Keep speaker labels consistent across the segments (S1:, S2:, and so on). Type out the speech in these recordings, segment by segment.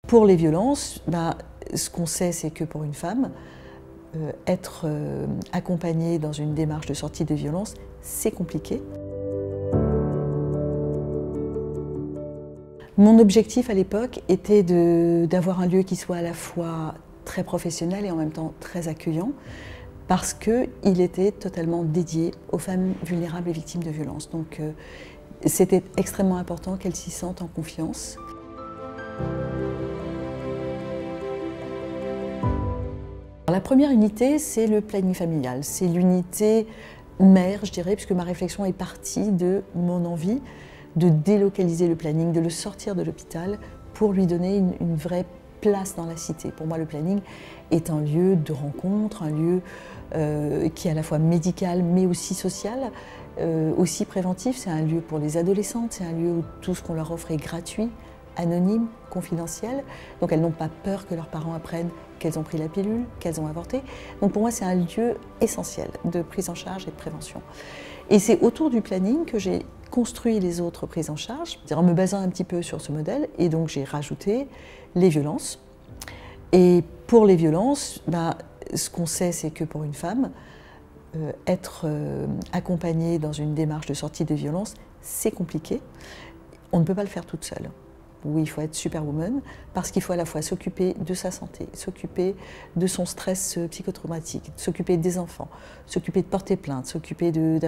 S1: Pour les violences, ce qu'on sait, c'est que pour une femme, être accompagnée dans une démarche de sortie de violence, c'est compliqué. Mon objectif à l'époque était d'avoir un lieu qui soit à la fois très professionnel et en même temps très accueillant, parce qu'il était totalement dédié aux femmes vulnérables et victimes de violences. Donc c'était extrêmement important qu'elles s'y sentent en confiance. La première unité, c'est le planning familial. C'est l'unité mère, je dirais, puisque ma réflexion est partie de mon envie de délocaliser le planning, de le sortir de l'hôpital pour lui donner une vraie place dans la cité. Pour moi, le planning est un lieu de rencontre, un lieu qui est à la fois médical mais aussi social, aussi préventif. C'est un lieu pour les adolescentes, c'est un lieu où tout ce qu'on leur offre est gratuit, anonyme, confidentiel. Donc elles n'ont pas peur que leurs parents apprennent qu'elles ont pris la pilule, qu'elles ont avorté. Donc pour moi, c'est un lieu essentiel de prise en charge et de prévention. Et c'est autour du planning que j'ai construit les autres prises en charge, en me basant un petit peu sur ce modèle. Et donc j'ai rajouté les violences. Et pour les violences, ce qu'on sait, c'est que pour une femme, être accompagnée dans une démarche de sortie de violence, c'est compliqué. On ne peut pas le faire toute seule. Oui, il faut être superwoman parce qu'il faut à la fois s'occuper de sa santé, s'occuper de son stress psychotraumatique, s'occuper des enfants, s'occuper de porter plainte, s'occuper de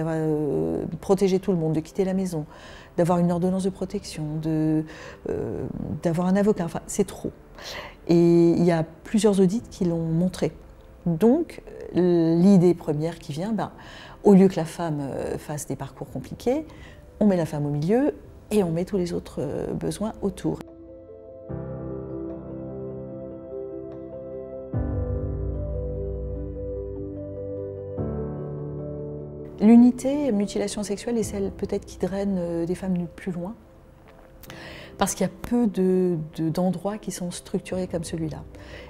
S1: protéger tout le monde, de quitter la maison, d'avoir une ordonnance de protection, d'avoir un avocat. Enfin, c'est trop. Et il y a plusieurs audits qui l'ont montré. Donc, l'idée première qui vient, au lieu que la femme fasse des parcours compliqués, on met la femme au milieu et on met tous les autres besoins autour. L'unité mutilation sexuelle est celle peut-être qui draine des femmes le plus loin, parce qu'il y a peu d'endroits qui sont structurés comme celui-là.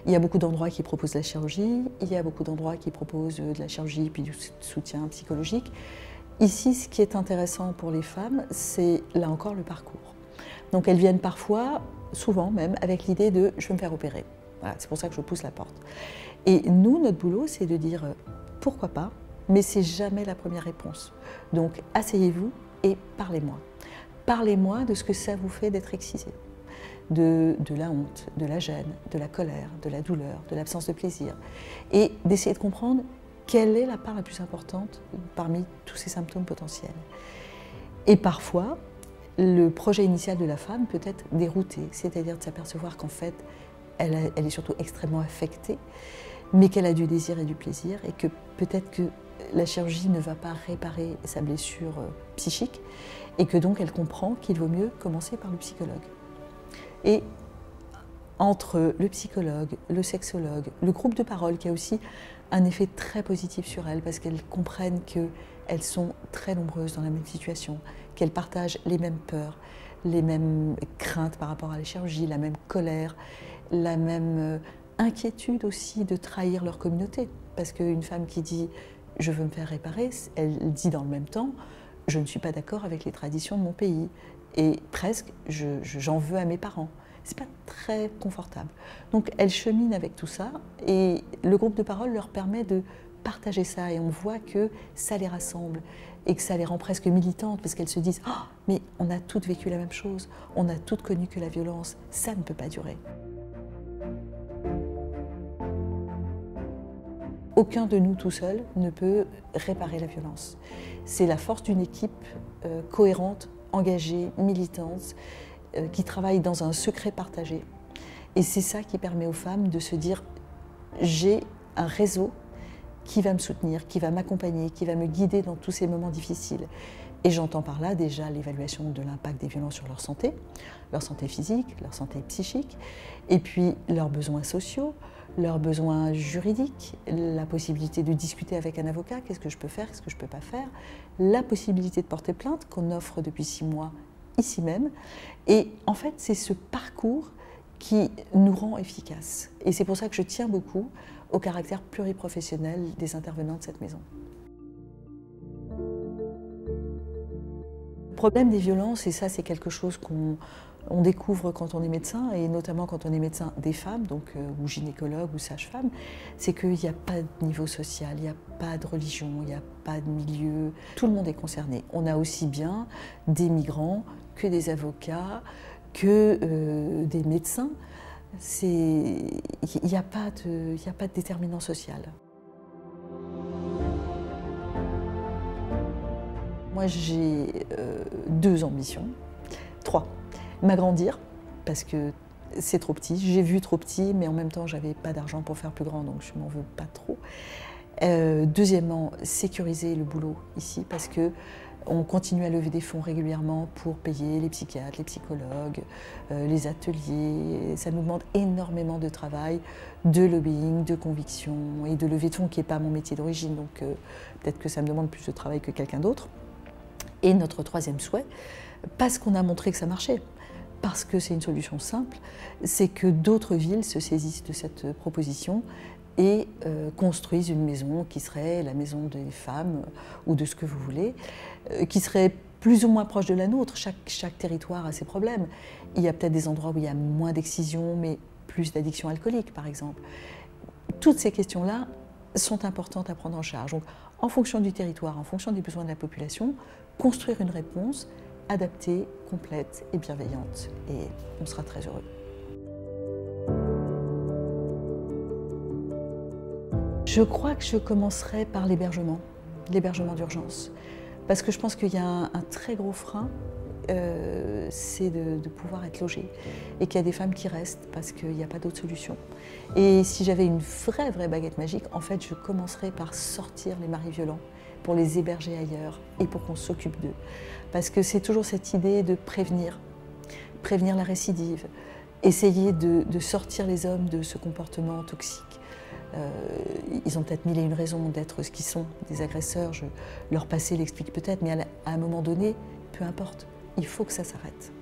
S1: Il y a beaucoup d'endroits qui proposent de la chirurgie, il y a beaucoup d'endroits qui proposent de la chirurgie puis du soutien psychologique. Ici, ce qui est intéressant pour les femmes, c'est là encore le parcours. Donc elles viennent parfois, souvent même, avec l'idée de « je veux me faire opérer ». Voilà, c'est pour ça que je pousse la porte. Et nous, notre boulot, c'est de dire « pourquoi pas », mais c'est jamais la première réponse. Donc asseyez-vous et parlez-moi. Parlez-moi de ce que ça vous fait d'être excisé, de la honte, de la gêne, de la colère, de la douleur, de l'absence de plaisir, et d'essayer de comprendre quelle est la part la plus importante parmi tous ces symptômes potentiels. Et parfois, le projet initial de la femme peut être dérouté, c'est-à-dire de s'apercevoir qu'en fait, elle est surtout extrêmement affectée, mais qu'elle a du désir et du plaisir, et que peut-être que la chirurgie ne va pas réparer sa blessure psychique, et que donc elle comprend qu'il vaut mieux commencer par le psychologue. Et entre le psychologue, le sexologue, le groupe de parole qui a aussi un effet très positif sur elles parce qu'elles comprennent qu'elles sont très nombreuses dans la même situation, qu'elles partagent les mêmes peurs, les mêmes craintes par rapport à la chirurgie, la même colère, la même inquiétude aussi de trahir leur communauté. Parce qu'une femme qui dit « je veux me faire réparer », elle dit dans le même temps « je ne suis pas d'accord avec les traditions de mon pays » et presque « j'en veux à mes parents ». C'est pas très confortable. Donc elles cheminent avec tout ça et le groupe de parole leur permet de partager ça et on voit que ça les rassemble et que ça les rend presque militantes parce qu'elles se disent « oh, mais on a toutes vécu la même chose, on a toutes connu que la violence, ça ne peut pas durer ». Aucun de nous tout seul ne peut réparer la violence. C'est la force d'une équipe cohérente, engagée, militante, qui travaille dans un secret partagé. Et c'est ça qui permet aux femmes de se dire « j'ai un réseau qui va me soutenir, qui va m'accompagner, qui va me guider dans tous ces moments difficiles ». Et j'entends par là déjà l'évaluation de l'impact des violences sur leur santé physique, leur santé psychique, et puis leurs besoins sociaux, leurs besoins juridiques, la possibilité de discuter avec un avocat, qu'est-ce que je peux faire, qu'est-ce que je ne peux pas faire, la possibilité de porter plainte qu'on offre depuis 6 mois ici même. Et en fait, c'est ce parcours qui nous rend efficaces. Et c'est pour ça que je tiens beaucoup au caractère pluriprofessionnel des intervenants de cette maison. Le problème des violences, et ça c'est quelque chose On découvre quand on est médecin, et notamment quand on est médecin des femmes, donc, ou gynécologue ou sage-femme, c'est qu'il n'y a pas de niveau social, il n'y a pas de religion, il n'y a pas de milieu. Tout le monde est concerné. On a aussi bien des migrants que des avocats, que des médecins. Il n'y a pas de déterminant social. Moi, j'ai 2 ambitions, 3. M'agrandir, parce que c'est trop petit. J'ai vu trop petit, mais en même temps, j'avais pas d'argent pour faire plus grand, donc je m'en veux pas trop. Deuxièmement, sécuriser le boulot ici, parce que on continue à lever des fonds régulièrement pour payer les psychiatres, les psychologues, les ateliers. Ça nous demande énormément de travail, de lobbying, de conviction et de levée de fonds, qui n'est pas mon métier d'origine, donc peut-être que ça me demande plus de travail que quelqu'un d'autre. Et notre 3e souhait, parce qu'on a montré que ça marchait, parce que c'est une solution simple, c'est que d'autres villes se saisissent de cette proposition et construisent une maison qui serait la maison des femmes, ou de ce que vous voulez, qui serait plus ou moins proche de la nôtre. Chaque territoire a ses problèmes. Il y a peut-être des endroits où il y a moins d'excision, mais plus d'addiction alcoolique, par exemple. Toutes ces questions-là sont importantes à prendre en charge. Donc, en fonction du territoire, en fonction des besoins de la population, construire une réponse adaptée, complète et bienveillante. Et on sera très heureux. Je crois que je commencerai par l'hébergement d'urgence. Parce que je pense qu'il y a un très gros frein, c'est de pouvoir être logé. Et qu'il y a des femmes qui restent parce qu'il n'y a pas d'autre solution. Et si j'avais une vraie baguette magique, en fait, je commencerais par sortir les maris violents, pour les héberger ailleurs et pour qu'on s'occupe d'eux. Parce que c'est toujours cette idée de prévenir la récidive, essayer de sortir les hommes de ce comportement toxique. Ils ont peut-être 1001 raisons d'être ce qu'ils sont, des agresseurs, leur passé l'explique peut-être, mais à un moment donné, peu importe, il faut que ça s'arrête.